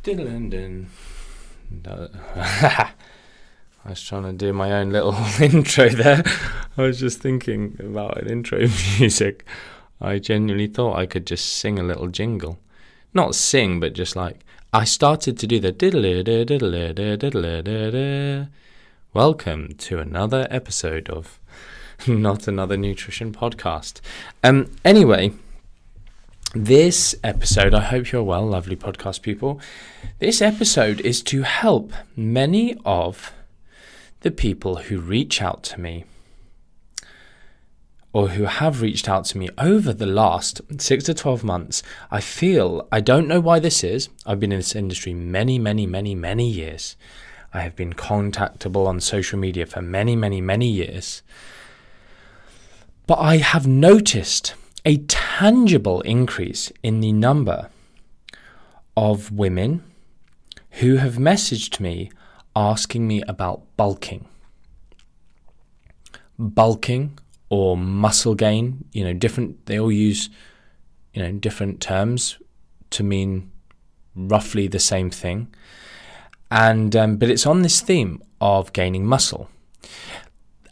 Diddle-in-din. I was trying to do my own little intro there. I was just thinking about an intro music. I genuinely thought I could just sing a little jingle. Not sing, but just like, I started to do the diddle-diddle-diddle-diddle-diddle. Welcome to another episode of Not Another Nutrition Podcast. Anyway, this episode, I hope you're well, lovely podcast people. This episode is to help many of the people who reach out to me or who have reached out to me over the last 6 to 12 months. I don't know why this is. I've been in this industry many years. I have been contactable on social media for many years. But I have noticed a tangible increase in the number of women who have messaged me asking me about bulking. Bulking or muscle gain, they all use, different terms to mean roughly the same thing. And but it's on this theme of gaining muscle.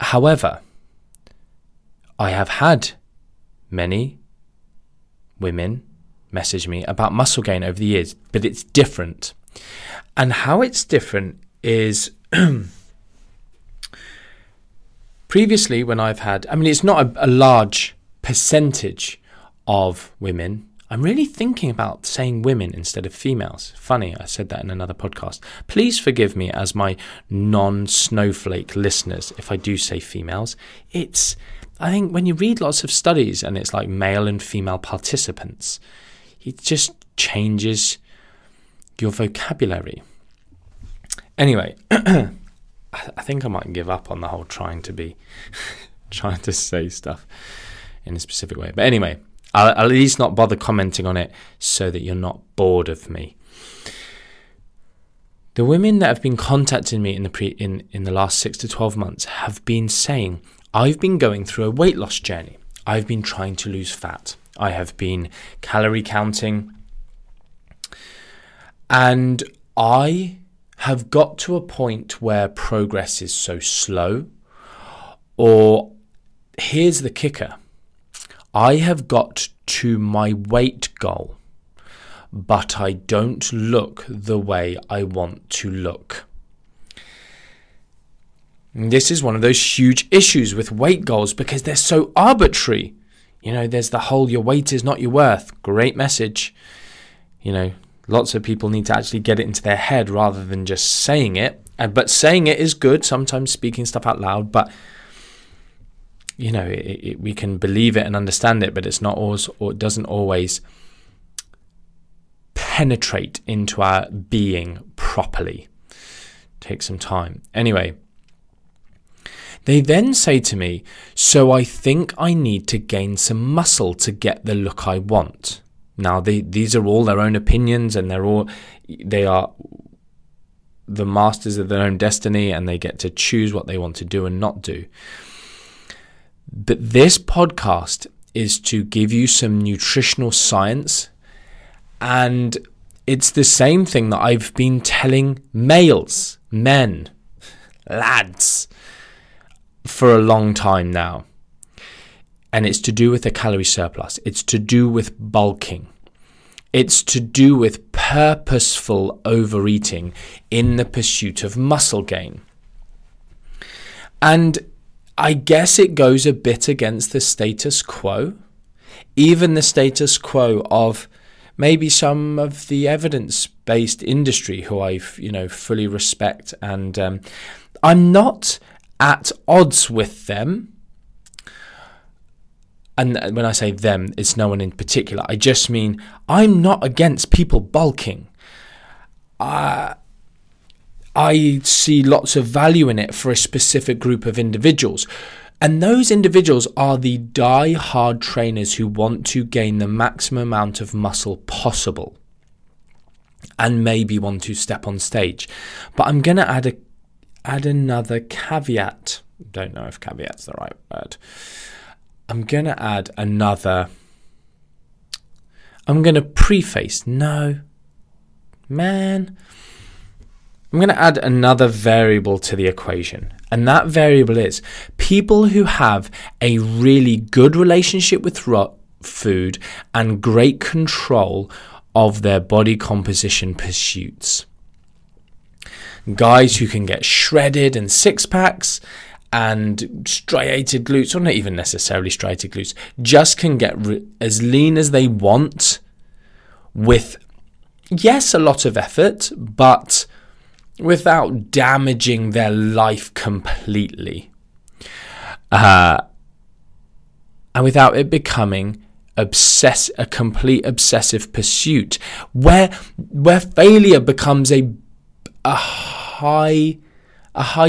However, I have had many women message me about muscle gain over the years, but it's different. And how it's different is previously when I've had, it's not a large percentage of women. I'm really thinking about saying women instead of females. Funny, I said that in another podcast. Please forgive me as my non-snowflake listeners if I do say females. I think when you read lots of studies and it's like male and female participants, it just changes your vocabulary. Anyway, I think I might give up on the whole trying to say stuff in a specific way. But anyway, I'll at least not bother commenting on it so that you're not bored of me. The women that have been contacting me in the last 6 to 12 months have been saying, I've been going through a weight loss journey. I've been trying to lose fat. I have been calorie counting. And I have got to a point where progress is so slow. Or here's the kicker. I have got to my weight goal, but I don't look the way I want to look. And this is one of those huge issues with weight goals because they're so arbitrary. There's the whole your weight is not your worth. Great message. Lots of people need to actually get it into their head rather than just saying it. But saying it is good, sometimes speaking stuff out loud, but we can believe it and understand it, but it's not always, or it doesn't always penetrate into our being properly. Take some time. Anyway, they then say to me, so I think I need to gain some muscle to get the look I want. Now, these are all their own opinions, and they are the masters of their own destiny, and they get to choose what they want to do and not do. But this podcast is to give you some nutritional science, and it's the same thing that I've been telling males, men, lads, for a long time now. And it's to do with a calorie surplus. It's to do with bulking. It's to do with purposeful overeating in the pursuit of muscle gain. And I guess it goes a bit against the status quo, even the status quo of maybe some of the evidence-based industry who I, fully respect. And I'm not at odds with them. And when I say them, it's no one in particular. I just mean I'm not against people bulking. I see lots of value in it for a specific group of individuals. And those individuals are the die-hard trainers who want to gain the maximum amount of muscle possible and maybe want to step on stage. But I'm going to add another caveat. Don't know if caveat's the right word. I'm going to add another. I'm going to preface. No, Man, I'm going to add another variable to the equation. And that variable is people who have a really good relationship with food and great control of their body composition pursuits. Guys who can get shredded and six packs and striated glutes, or not even necessarily striated glutes, just can get as lean as they want with, yes, a lot of effort, but without damaging their life completely. And without it becoming a complete obsessive pursuit where failure becomes a high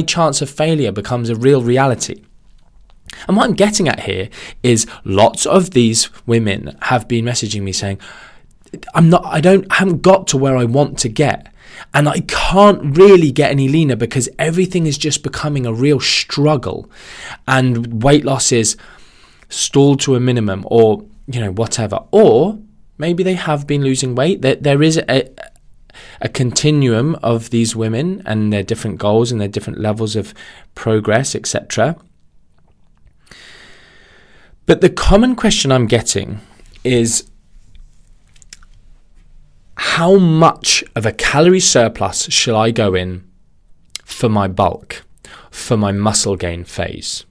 chance of failure becomes a real reality. And what I'm getting at here is lots of these women have been messaging me saying, I haven't got to where I want to get, and I can't really get any leaner because everything is just becoming a real struggle, and weight loss is stalled to a minimum, or whatever. Or maybe they have been losing weight. There is a continuum of these women and their different goals and their different levels of progress, etc. But the common question I'm getting is, how much of a calorie surplus shall I go in for my bulk, for my muscle gain phase?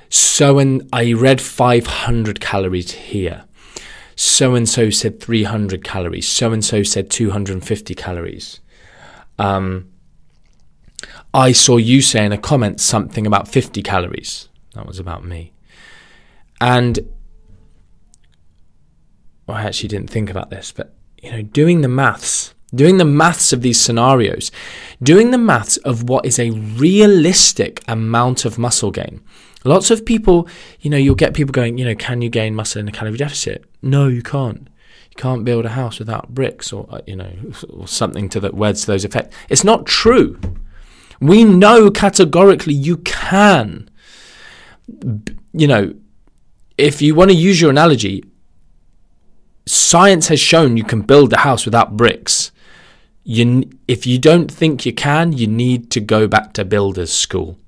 So, and I read 500 calories here. So-and-so said 300 calories. So-and-so said 250 calories. I saw you say in a comment something about 50 calories. That was about me. And I actually didn't think about this, but doing the maths of these scenarios, doing the maths of what is a realistic amount of muscle gain. Lots of people, you'll get people going, can you gain muscle in a calorie deficit? No, you can't. You can't build a house without bricks, or or something to words to those effects. It's not true. We know categorically you can. If you want to use your analogy, science has shown you can build a house without bricks. If you don't think you can, you need to go back to builder's school.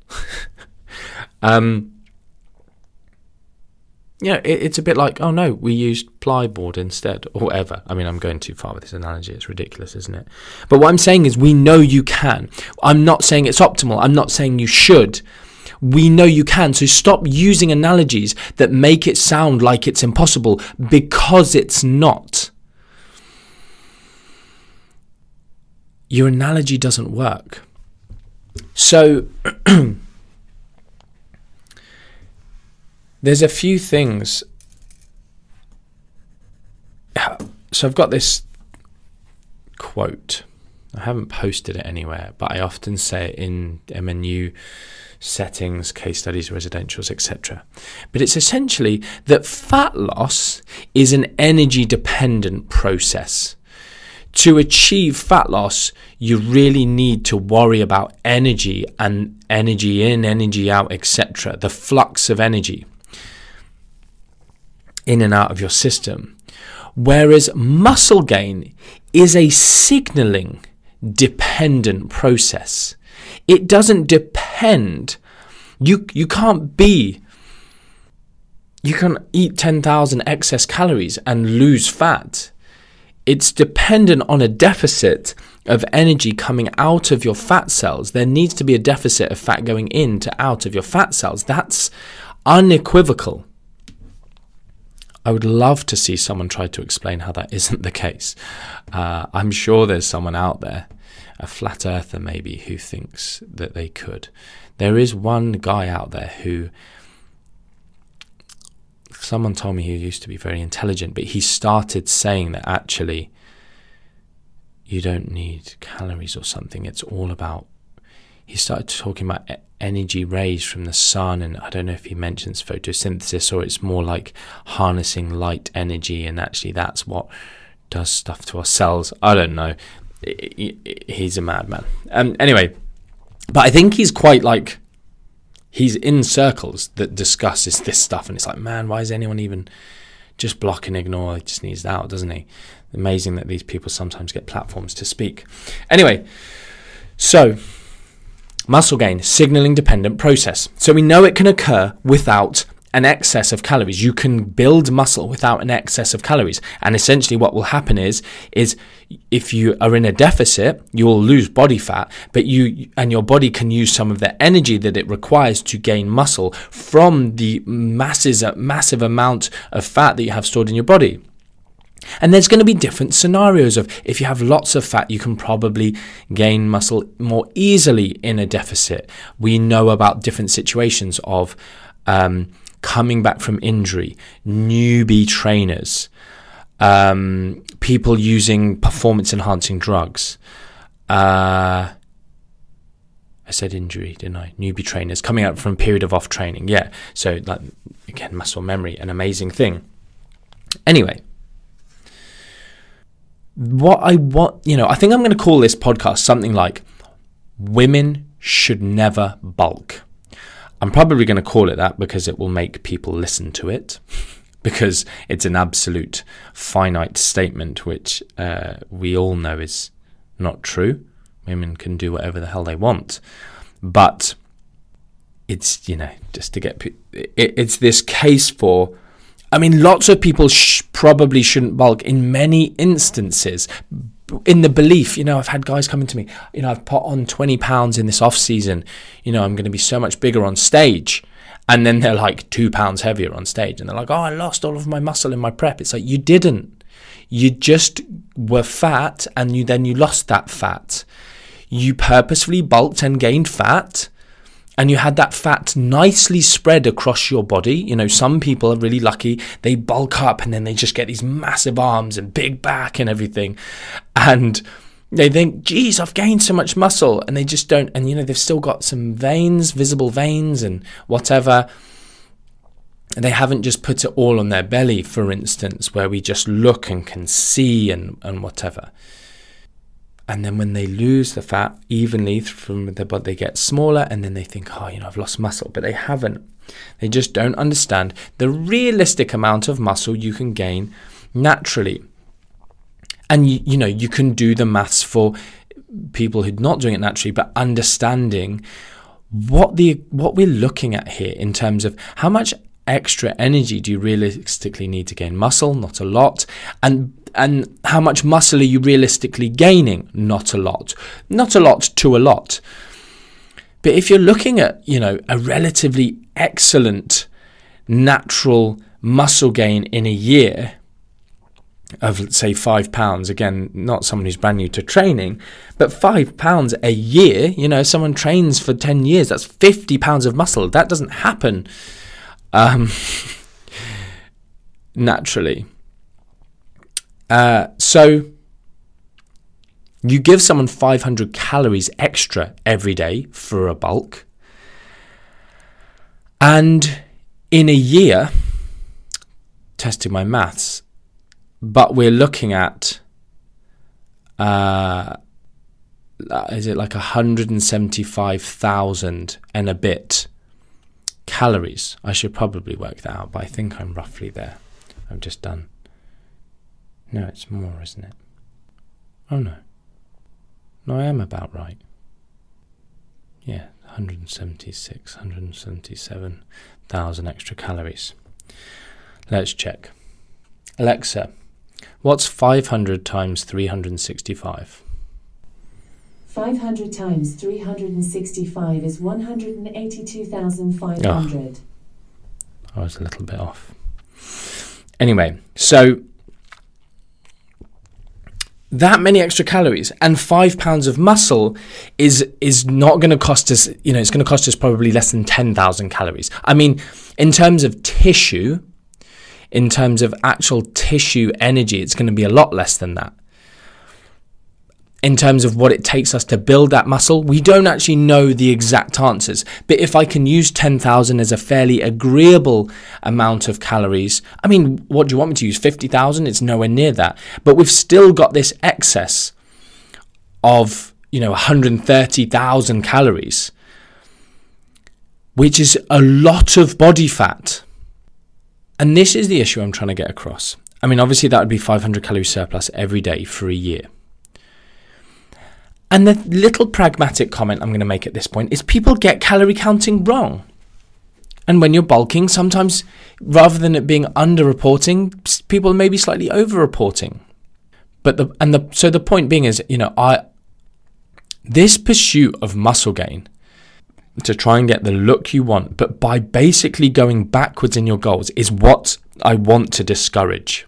It's a bit like, oh no, we used plyboard instead, or whatever. I mean, I'm going too far with this analogy. It's ridiculous, isn't it? But what I'm saying is we know you can. I'm not saying it's optimal. I'm not saying you should. We know you can. So stop using analogies that make it sound like it's impossible, because it's not. Your analogy doesn't work. So there's a few things. So I've got this quote. I haven't posted it anywhere, but I often say it in MNU settings, case studies, residentials, etc. But it's essentially that fat loss is an energy-dependent process. To achieve fat loss, you really need to worry about energy and energy in, energy out, etc. The flux of energy in and out of your system. Whereas muscle gain is a signaling dependent process. It doesn't depend. You can eat 10,000 excess calories and lose fat. It's dependent on a deficit of energy coming out of your fat cells. There needs to be a deficit of fat going in to out of your fat cells. That's unequivocal. I would love to see someone try to explain how that isn't the case. I'm sure there's someone out there, a flat earther maybe, who thinks that they could. There is one guy out there who, someone told me he used to be very intelligent, but he started saying that actually you don't need calories or something. It's all about, he started talking about energy rays from the sun, and I don't know if he mentions photosynthesis, or it's more like harnessing light energy, and actually that's what does stuff to our cells. I don't know. He's a madman. Anyway, but I think he's quite like, he's in circles that discusses this stuff, and it's like, man, why is anyone even just block and ignore. He just needs out, doesn't he? Amazing that these people sometimes get platforms to speak. Anyway, so muscle gain, signaling dependent process. So we know it can occur without an excess of calories. You can build muscle without an excess of calories. And essentially what will happen is if you are in a deficit, you will lose body fat, but your body can use some of the energy that it requires to gain muscle from the massive amount of fat that you have stored in your body. And there's going to be different scenarios of, if you have lots of fat, you can probably gain muscle more easily in a deficit. We know about different situations of coming back from injury, newbie trainers, people using performance-enhancing drugs. I said injury, didn't I? Newbie trainers coming out from a period of off training. Yeah. So, like, again, muscle memory, an amazing thing. Anyway, I think I'm going to call this podcast something like "Women Should Never Bulk." I'm probably going to call it that because it will make people listen to it, because it's an absolute finite statement, which we all know is not true. Women can do whatever the hell they want. But it's, just to get... It's this case for... lots of people probably shouldn't bulk in many instances, in the belief, I've had guys coming to me, I've put on 20 pounds in this off season, I'm going to be so much bigger on stage. And then they're like 2 pounds heavier on stage. And they're like, oh, I lost all of my muscle in my prep. It's like, you didn't. You just were fat, and then you lost that fat. You purposefully bulked and gained fat, and you had that fat nicely spread across your body. Some people are really lucky. They bulk up and then they just get these massive arms and big back and everything. And they think, geez, I've gained so much muscle. And they just don't. And, they've still got some veins, visible veins and whatever. And they haven't just put it all on their belly, for instance, where we just look and can see and whatever. And then when they lose the fat evenly from their body, they get smaller, and then they think, oh, I've lost muscle. But they haven't. They just don't understand the realistic amount of muscle you can gain naturally. And, you can do the maths for people who are not doing it naturally, but understanding what we're looking at here in terms of how much extra energy do you realistically need to gain muscle? Not a lot. And how much muscle are you realistically gaining? Not a lot. Not a lot to a lot. But if you're looking at, a relatively excellent natural muscle gain in a year of, let's say, 5 pounds, again, not someone who's brand new to training, but 5 pounds a year, if someone trains for 10 years, that's 50 pounds of muscle. That doesn't happen naturally. So you give someone 500 calories extra every day for a bulk, and in a year, testing my maths, but we're looking at is it like 175,000 and a bit calories? I should probably work that out, but I think I'm roughly there. I've just done. No, it's more, isn't it? Oh, no. No, I am about right. Yeah, 177,000 extra calories. Let's check. Alexa, what's 500 times 365? 500 times 365 is 182,500. I was a little bit off. Anyway, so that many extra calories and 5 pounds of muscle is not going to cost us, it's going to cost us probably less than 10,000 calories. In terms of tissue, in terms of actual tissue energy, it's going to be a lot less than that. In terms of what it takes us to build that muscle, we don't actually know the exact answers. But if I can use 10,000 as a fairly agreeable amount of calories, what do you want me to use? 50,000? It's nowhere near that. But we've still got this excess of, 130,000 calories, which is a lot of body fat. And this is the issue I'm trying to get across. I mean, obviously that would be 500 calorie surplus every day for a year. And the little pragmatic comment I'm going to make at this point is people get calorie counting wrong. And when you're bulking, sometimes rather than it being under-reporting, people may be slightly over-reporting. So the point being is, this pursuit of muscle gain to try and get the look you want, but by basically going backwards in your goals, is what I want to discourage.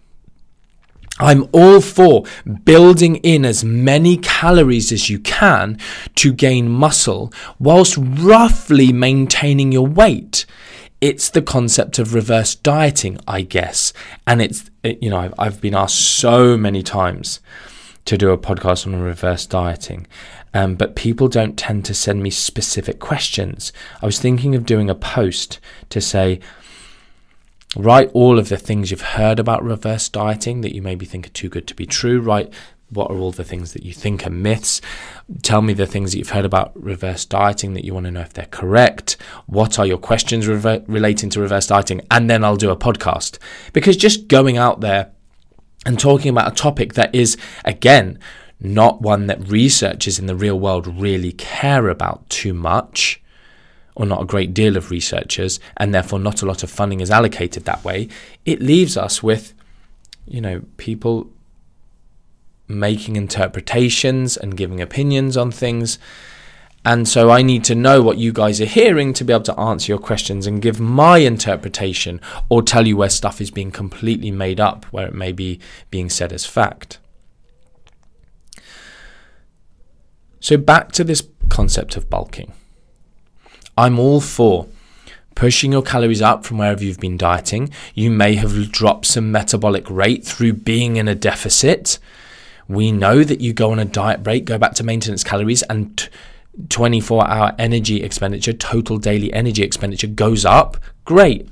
I'm all for building in as many calories as you can to gain muscle whilst roughly maintaining your weight. It's the concept of reverse dieting, I guess. And I've been asked so many times to do a podcast on reverse dieting, but people don't tend to send me specific questions. I was thinking of doing a post to say, write all of the things you've heard about reverse dieting that you maybe think are too good to be true. Write what are all the things that you think are myths. Tell me the things that you've heard about reverse dieting that you want to know if they're correct. What are your questions relating to reverse dieting? And then I'll do a podcast. Because just going out there and talking about a topic that is, again, not one that researchers in the real world really care about too much, or not a great deal of researchers, and therefore not a lot of funding is allocated that way, it leaves us with, people making interpretations and giving opinions on things. And so I need to know what you guys are hearing to be able to answer your questions and give my interpretation, or tell you where stuff is being completely made up, where it may be being said as fact. So back to this concept of bulking. I'm all for pushing your calories up from wherever you've been dieting. You may have dropped some metabolic rate through being in a deficit. We know that you go on a diet break, go back to maintenance calories, and 24-hour energy expenditure, total daily energy expenditure goes up. Great.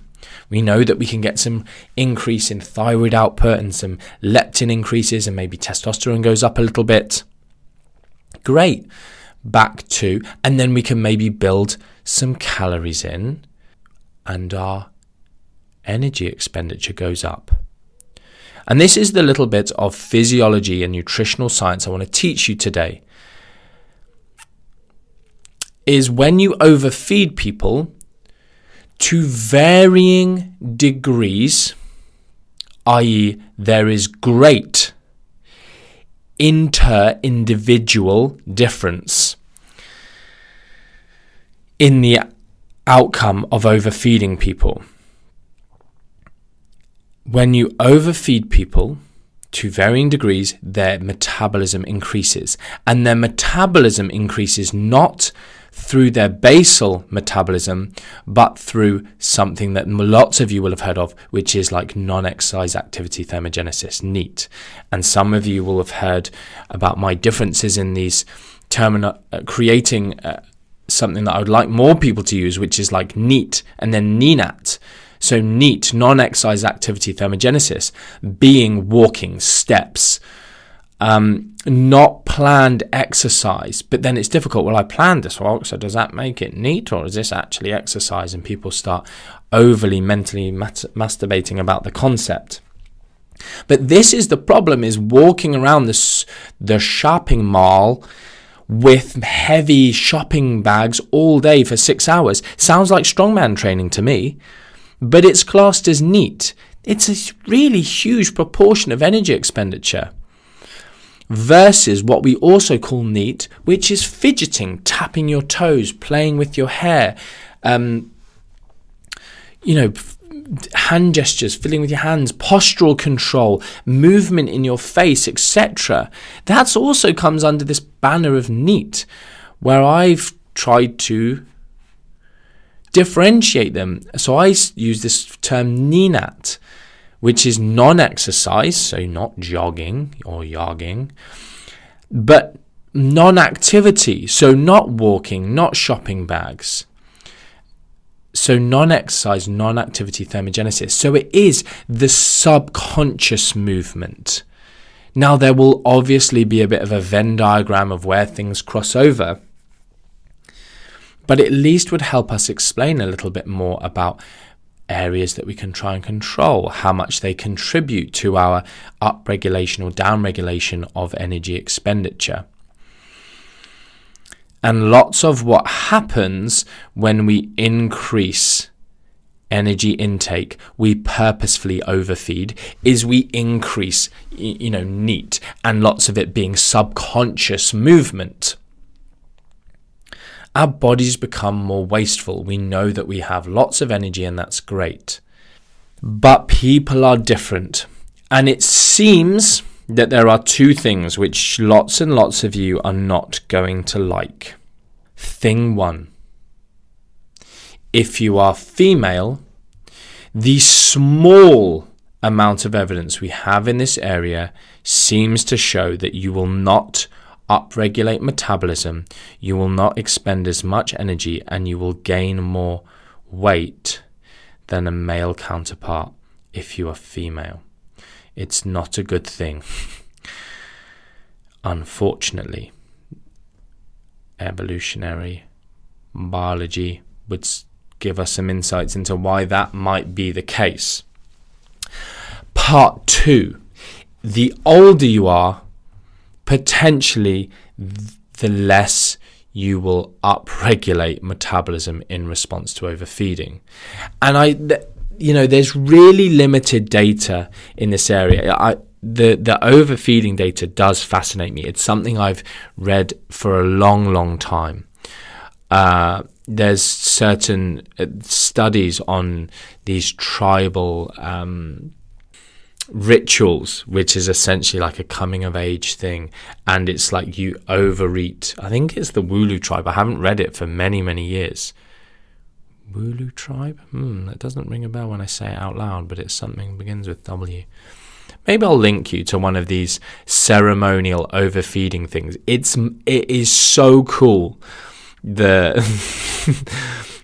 We know that we can get some increase in thyroid output and some leptin increases, and maybe testosterone goes up a little bit. Great. And then we can maybe build some calories in and our energy expenditure goes up. And this is the little bit of physiology and nutritional science I want to teach you today. Is when you overfeed people to varying degrees, i.e. there is great inter-individual difference in the outcome of overfeeding people. When you overfeed people to varying degrees, their metabolism increases. And their metabolism increases not through their basal metabolism, but through something that lots of you will have heard of, which is like non-exercise activity thermogenesis, NEAT. And some of you will have heard about my differences in these creating something that I would like more people to use, which is like NEAT and then NENAT. So NEAT, non-exercise activity thermogenesis, being walking, steps, not planned exercise. But then it's difficult. Well, I planned this walk, so does that make it NEAT, or is this actually exercise? And people start overly mentally masturbating about the concept. But this is the problem, is walking around the shopping mall with heavy shopping bags all day for 6 hours. Sounds like strongman training to me, but it's classed as NEAT. It's a really huge proportion of energy expenditure. Versus what we also call NEAT, which is fidgeting, tapping your toes, playing with your hair, hand gestures, fiddling with your hands, postural control, movement in your face, etc. That also comes under this banner of NEAT, where I've tried to differentiate them. So I use this term NENAT, which is non-exercise, so not jogging or yogging, but non-activity, so not walking, not shopping bags. So non-exercise, non-activity thermogenesis. So it is the subconscious movement. Now, there will obviously be a bit of a Venn diagram of where things cross over, but at least would help us explain a little bit more about areas that we can try and control, how much they contribute to our upregulation or downregulation of energy expenditure. And lots of what happens when we increase energy intake, we purposefully overfeed, is we increase, NEAT, and lots of it being subconscious movement. Our bodies become more wasteful. We know that we have lots of energy, and that's great. But people are different. And it seems that there are two things which lots and lots of you are not going to like. Thing one: if you are female, the small amount of evidence we have in this area seems to show that you will not upregulate metabolism, you will not expend as much energy, and you will gain more weight than a male counterpart if you are female. It's not a good thing. Unfortunately, evolutionary biology would give us some insights into why that might be the case. Part two: the older you are, potentially the less you will upregulate metabolism in response to overfeeding. And there's really limited data in this area. The overfeeding data does fascinate me. It's something I've read for a long, long time. There's certain studies on these tribal rituals, which is essentially like a coming of age thing, and it's like you overeat. I think it's the Wooloo tribe. I haven't read it for many, many years. Wooloo tribe? That doesn't ring a bell when I say it out loud, but it's something begins with W. Maybe I'll link you to one of these ceremonial overfeeding things. It is so cool,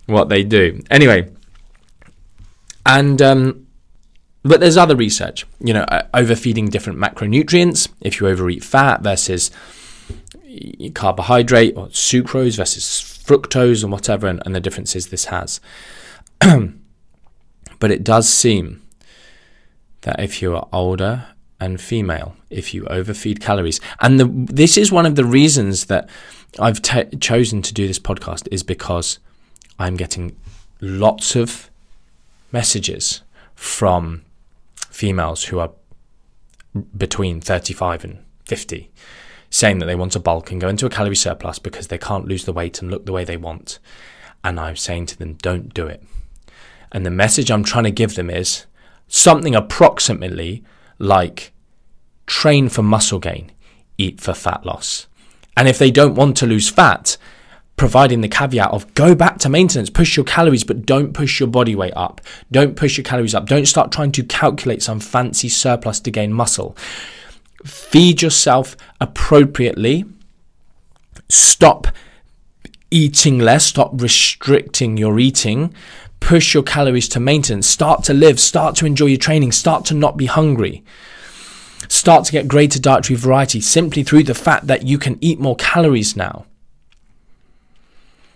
what they do. Anyway, and but there's other research, overfeeding different macronutrients. If you overeat fat versus carbohydrate, or sucrose versus fructose, and whatever, and the differences this has. But it does seem that if you are older and female, if you overfeed calories, and this is one of the reasons that I've chosen to do this podcast, is because I'm getting lots of messages from females who are between 35 and 50 saying that they want to bulk and go into a calorie surplus because they can't lose the weight and look the way they want. And I'm saying to them, don't do it. And the message I'm trying to give them is something approximately like: train for muscle gain, eat for fat loss. And if they don't want to lose fat, providing the caveat of go back to maintenance, push your calories, but don't push your body weight up. Don't push your calories up. Don't start trying to calculate some fancy surplus to gain muscle. Feed yourself appropriately. Stop eating less. Stop restricting your eating. Push your calories to maintenance. Start to live. Start to enjoy your training. Start to not be hungry. Start to get greater dietary variety simply through the fact that you can eat more calories now.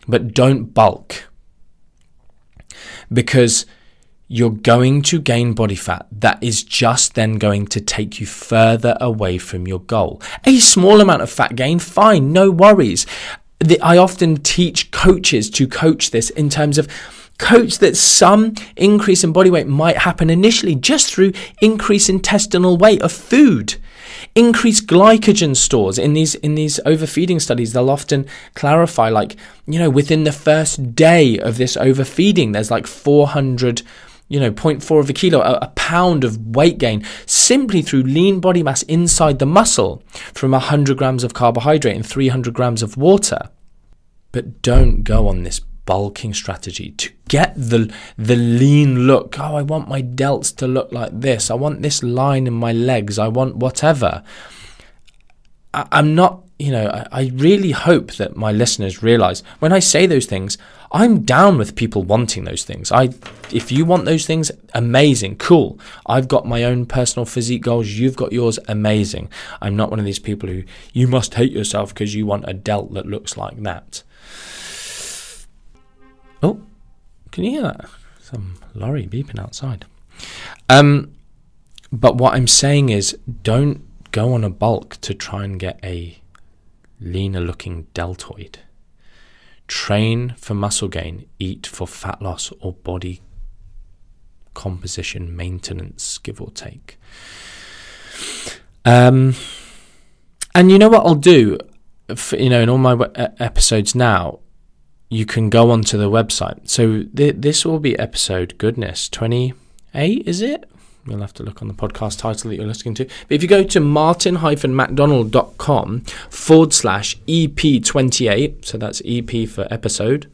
But don't bulk, because you're going to gain body fat that is just then going to take you further away from your goal. A small amount of fat gain, fine, no worries. I often teach coaches to coach this in terms of coach that some increase in body weight might happen initially just through increase intestinal weight of food. Increased glycogen stores in these overfeeding studies. They'll often clarify, within the first day of this overfeeding, there's 400, 0.4 of a kilo, a pound of weight gain simply through lean body mass inside the muscle from 100 grams of carbohydrate and 300 grams of water. But don't go on this bulking strategy to get the lean look. Oh, I want my delts to look like this. I want this line in my legs. I want whatever. I'm not, I really hope that my listeners realize when I say those things, I'm down with people wanting those things. If you want those things, amazing, cool. I've got my own personal physique goals. You've got yours, amazing. I'm not one of these people who, you must hate yourself because you want a delt that looks like that. Oh, can you hear that? some lorry beeping outside. But what I'm saying is, don't go on a bulk to try and get a leaner looking deltoid. Train for muscle gain, eat for fat loss or body composition maintenance, give or take. And you know what I'll do, in all my episodes now, you can go onto the website. So this will be episode, 28, is it? You'll have to look on the podcast title that you're listening to. But if you go to martin-mcdonald.com/EP28, so that's EP for episode,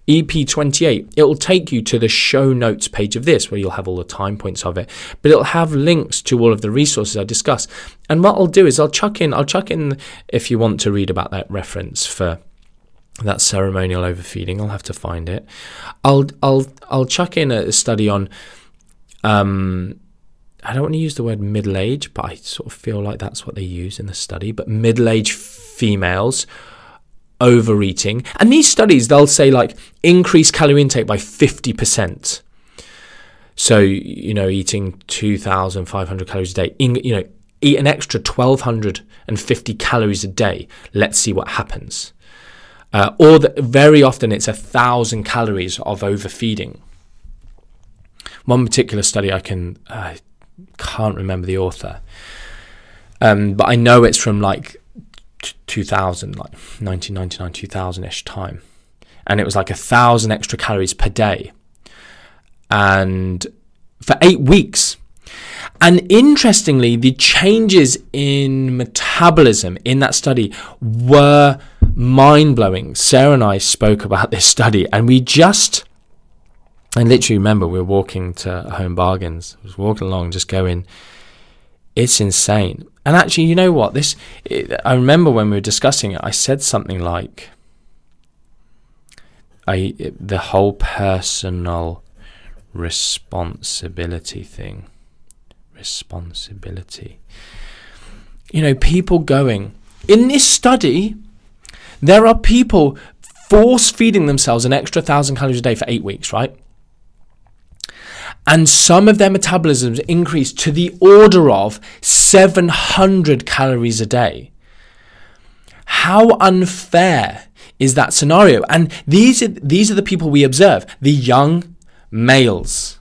EP28, it will take you to the show notes page of this, where you'll have all the time points of it. But it'll have links to all of the resources I discuss. And what I'll do is I'll chuck in, if you want to read about that reference for that ceremonial overfeeding, I'll have to find it. I'll chuck in a study on, I don't want to use the word middle age, but I sort of feel like that's what they use in the study, but middle-aged females overeating. And these studies, they'll say like increase calorie intake by 50%. So, eating 2,500 calories a day, eat an extra 1,250 calories a day. Let's see what happens. Very often it's 1,000 calories of overfeeding. One particular study, I can't remember the author, but I know it's from like 2000, like 1999, 2000-ish time, and it was like 1,000 extra calories per day, and for 8 weeks. And interestingly, the changes in metabolism in that study were mind-blowing. Sarah and I spoke about this study, and I literally remember we were walking to Home Bargains. I was walking along, just going, it's insane. And actually, you know what? I remember when we were discussing it, I said something like, the whole personal responsibility thing. Responsibility. People going, in this study, there are people force feeding themselves an extra 1,000 calories a day for 8 weeks, right? And some of their metabolisms increased to the order of 700 calories a day. How unfair is that scenario? And these are the people we observe, the young males.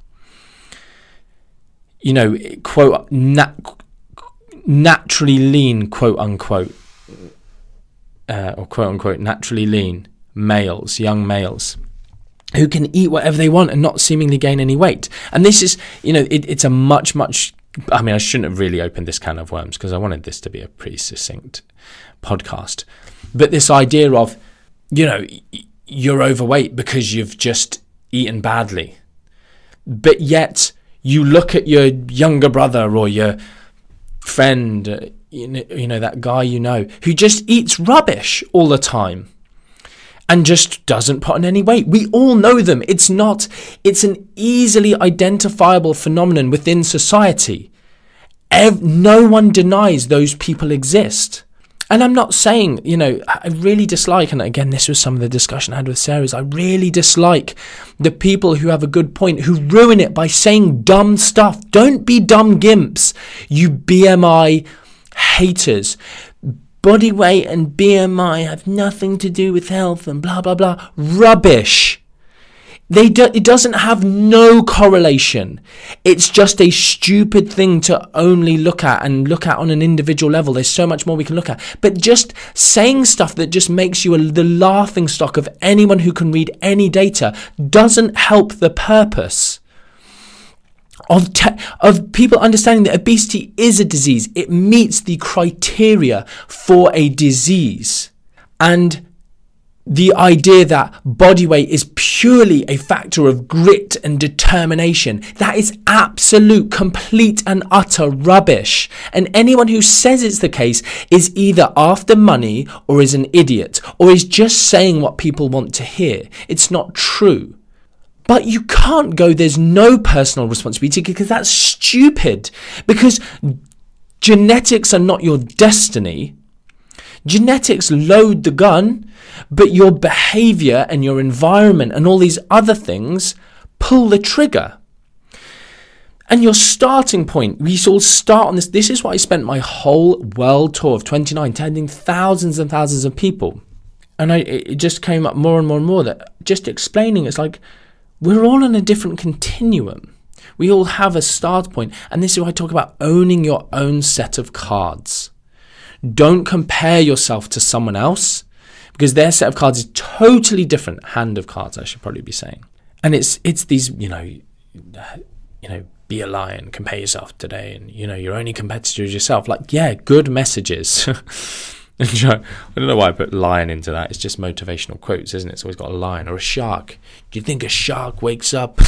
Quote, naturally lean, quote unquote, or quote unquote, naturally lean males, young males, who can eat whatever they want and not seemingly gain any weight. And this is, it's a much, I shouldn't have really opened this can of worms, because I wanted this to be a pretty succinct podcast. But this idea of, you're overweight because you've just eaten badly. But yet you look at your younger brother or your friend, that guy who just eats rubbish all the time and just doesn't put on any weight. We all know them. It's an easily identifiable phenomenon within society. No one denies those people exist. And I'm not saying, I really dislike, and again, this was some of the discussion I had with Sarah, is I really dislike the people who have a good point, who ruin it by saying dumb stuff. Don't be dumb gimps, you BMI haters. Body weight and BMI have nothing to do with health and blah, blah, blah. Rubbish. It doesn't have no correlation. It's just a stupid thing to only look at on an individual level. There's so much more we can look at. But just saying stuff that just makes you the laughing stock of anyone who can read any data doesn't help the purpose of people understanding that obesity is a disease. It meets the criteria for a disease. And the idea that body weight is purely a factor of grit and determination, that is absolute, complete and utter rubbish. And anyone who says it's the case is either after money or is an idiot or is just saying what people want to hear. It's not true. But you can't go, there's no personal responsibility, because that's stupid. Because genetics are not your destiny. Genetics load the gun, but your behavior and your environment and all these other things pull the trigger. And your starting point, we all start on this. This is why I spent my whole world tour of 29 attending thousands and thousands of people. And it just came up more and more and more that just explaining, it's like we're all on a different continuum. We all have a start point. And this is why I talk about owning your own set of cards. Don't compare yourself to someone else because their set of cards is totally different. Hand of cards, I should probably be saying. And it's these, be a lion, compare yourself today, and your only competitor is yourself. Like, yeah, good messages. I don't know why I put lion into that. It's just motivational quotes, isn't it? It's always got a lion or a shark. Do you think a shark wakes up?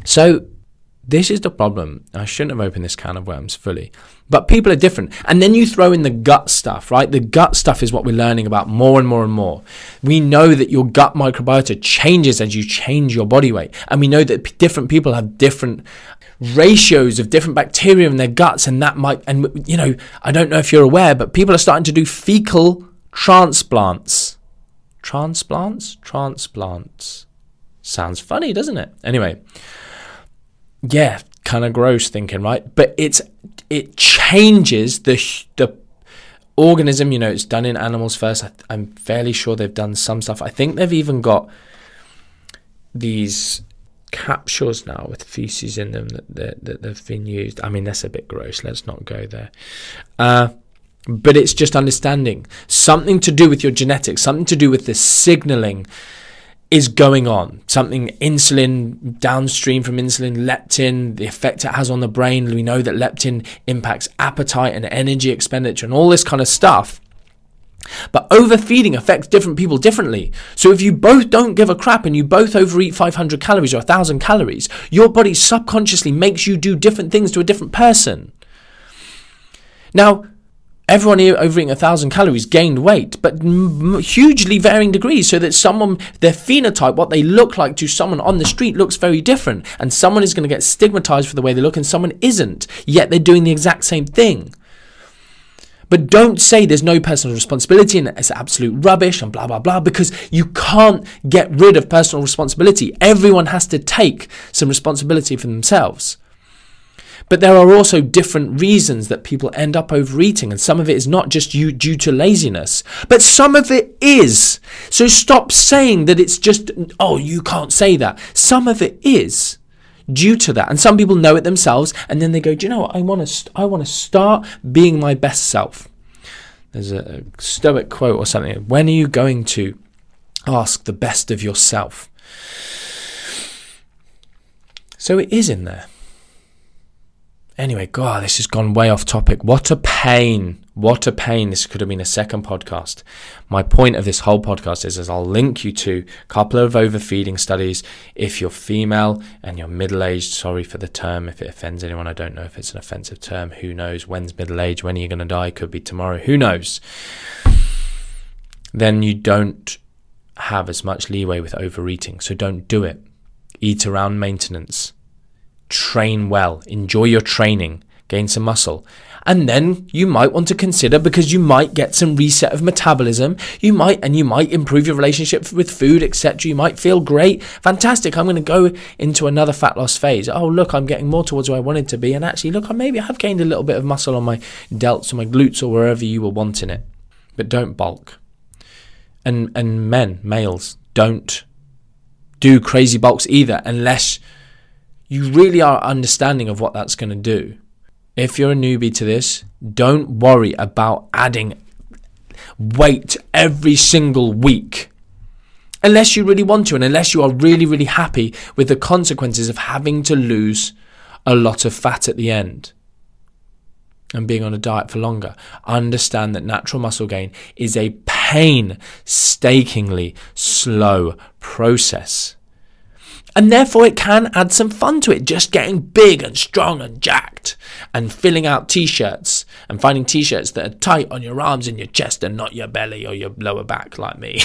So this is the problem. I shouldn't have opened this can of worms fully. But people are different. And then you throw in the gut stuff, right? The gut stuff is what we're learning about more and more and more. We know that your gut microbiota changes as you change your body weight. And we know that different people have different ratios of different bacteria in their guts. And that might, I don't know if you're aware, but people are starting to do fecal transplants. Transplants? Sounds funny, doesn't it? Anyway. Yeah, kind of gross thinking, right? But it changes the organism. It's done in animals first. I'm fairly sure they've done some stuff. I think they've even got these capsules now with feces in them that they've been used. I mean, that's a bit gross. Let's not go there. But it's just understanding something to do with your genetics, something to do with the signaling is going on. Something insulin, downstream from insulin, leptin, the effect it has on the brain. We know that leptin impacts appetite and energy expenditure and all this kind of stuff. But overfeeding affects different people differently. So if you both don't give a crap and you both overeat 500 calories or 1,000 calories, your body subconsciously makes you do different things to a different person. Now, everyone here overeating 1,000 calories gained weight, but hugely varying degrees, so that their phenotype, what they look like to someone on the street, looks very different. And someone is going to get stigmatized for the way they look and someone isn't, yet they're doing the exact same thing. But don't say there's no personal responsibility and it's absolute rubbish and blah, blah, blah, because you can't get rid of personal responsibility. Everyone has to take some responsibility for themselves. But there are also different reasons that people end up overeating, and some of it is not just due to laziness, but some of it is. So stop saying that it's just, you can't say that. Some of it is due to that, and some people know it themselves, and then they go, do you know what, I want to start being my best self. There's a Stoic quote or something. When are you going to ask the best of yourself? So it is in there. Anyway, God, this has gone way off topic. What a pain. What a pain. This could have been a second podcast. My point of this whole podcast is I'll link you to a couple of overfeeding studies. If you're female and you're middle-aged, sorry for the term. If it offends anyone, I don't know if it's an offensive term. Who knows? When's middle-age? When are you going to die? Could be tomorrow. Who knows? Then you don't have as much leeway with overeating. So don't do it. Eat around maintenance. Train well, enjoy your training, gain some muscle. And then you might want to consider, because you might get some reset of metabolism, you might improve your relationship with food, etc. You might feel great, fantastic, I'm going to go into another fat loss phase. Oh, look, I'm getting more towards where I wanted to be, and actually, look, maybe I've gained a little bit of muscle on my delts or my glutes or wherever you were wanting it. But don't bulk. And males, don't do crazy bulks either, unless you really are understanding of what that's going to do. If you're a newbie to this, don't worry about adding weight every single week. Unless you really want to, and unless you are really, really happy with the consequences of having to lose a lot of fat at the end and being on a diet for longer. Understand that natural muscle gain is a painstakingly slow process. And therefore it can add some fun to it, just getting big and strong and jacked and filling out t-shirts and finding t-shirts that are tight on your arms and your chest and not your belly or your lower back like me.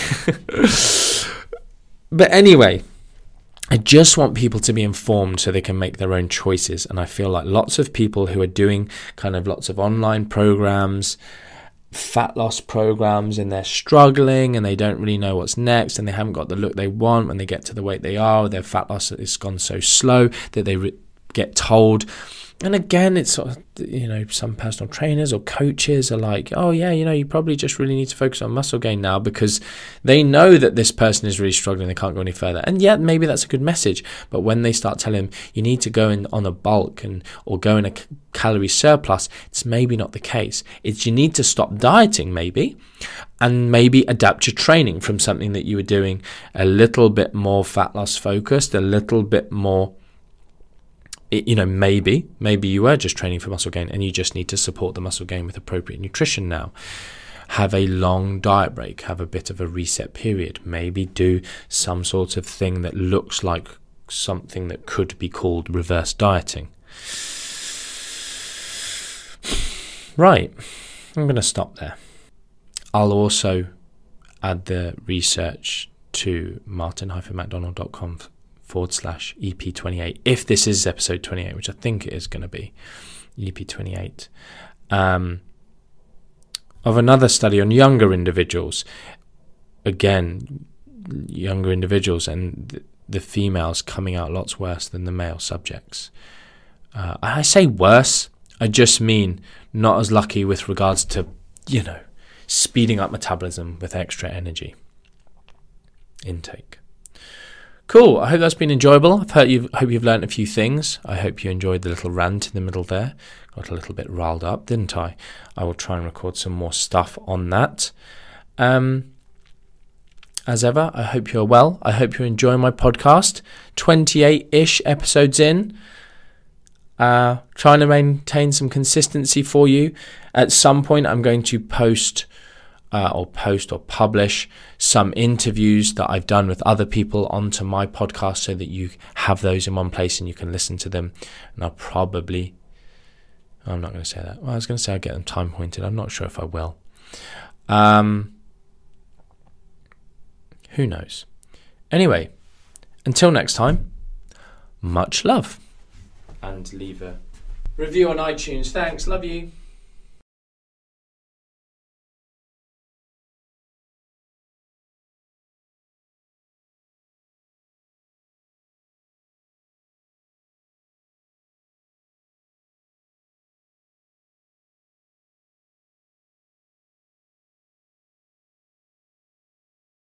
But anyway, I just want people to be informed so they can make their own choices. And I feel like lots of people who are doing kind of lots of online programs, fat loss programs and they're struggling and they don't really know what's next and they haven't got the look they want when they get to the weight they are, or their fat loss has gone so slow that they get told. And again, it's sort of, some personal trainers or coaches are like, oh yeah, you probably just really need to focus on muscle gain now, because they know that this person is really struggling, they can't go any further. And yeah, maybe that's a good message. But when they start telling them you need to go in on a bulk or go in a calorie surplus, it's maybe not the case. It's you need to stop dieting maybe, and maybe adapt your training from something that you were doing a little bit more fat loss focused, a little bit more, maybe you were just training for muscle gain and you just need to support the muscle gain with appropriate nutrition now. Have a long diet break, have a bit of a reset period, maybe do some sort of thing that looks like something that could be called reverse dieting. Right, I'm going to stop there. I'll also add the research to martin-mcdonald.com/EP28, if this is episode 28, which I think it is going to be, EP28, of another study on younger individuals. Again, younger individuals, and the females coming out lots worse than the male subjects. I say worse, I just mean not as lucky with regards to, speeding up metabolism with extra energy intake. Cool. I hope that's been enjoyable. I hope you've learned a few things. I hope you enjoyed the little rant in the middle there. Got a little bit riled up, didn't I? I will try and record some more stuff on that. As ever, I hope you're well. I hope you're enjoying my podcast. 28-ish episodes in. Trying to maintain some consistency for you. At some point, I'm going to publish some interviews that I've done with other people onto my podcast, so that you have those in one place and you can listen to them. And I'm not going to say that. Well, I was going to say I'll get them time pointed. I'm not sure if I will. Who knows? Anyway, until next time, much love. And leave a review on iTunes. Thanks. Love you.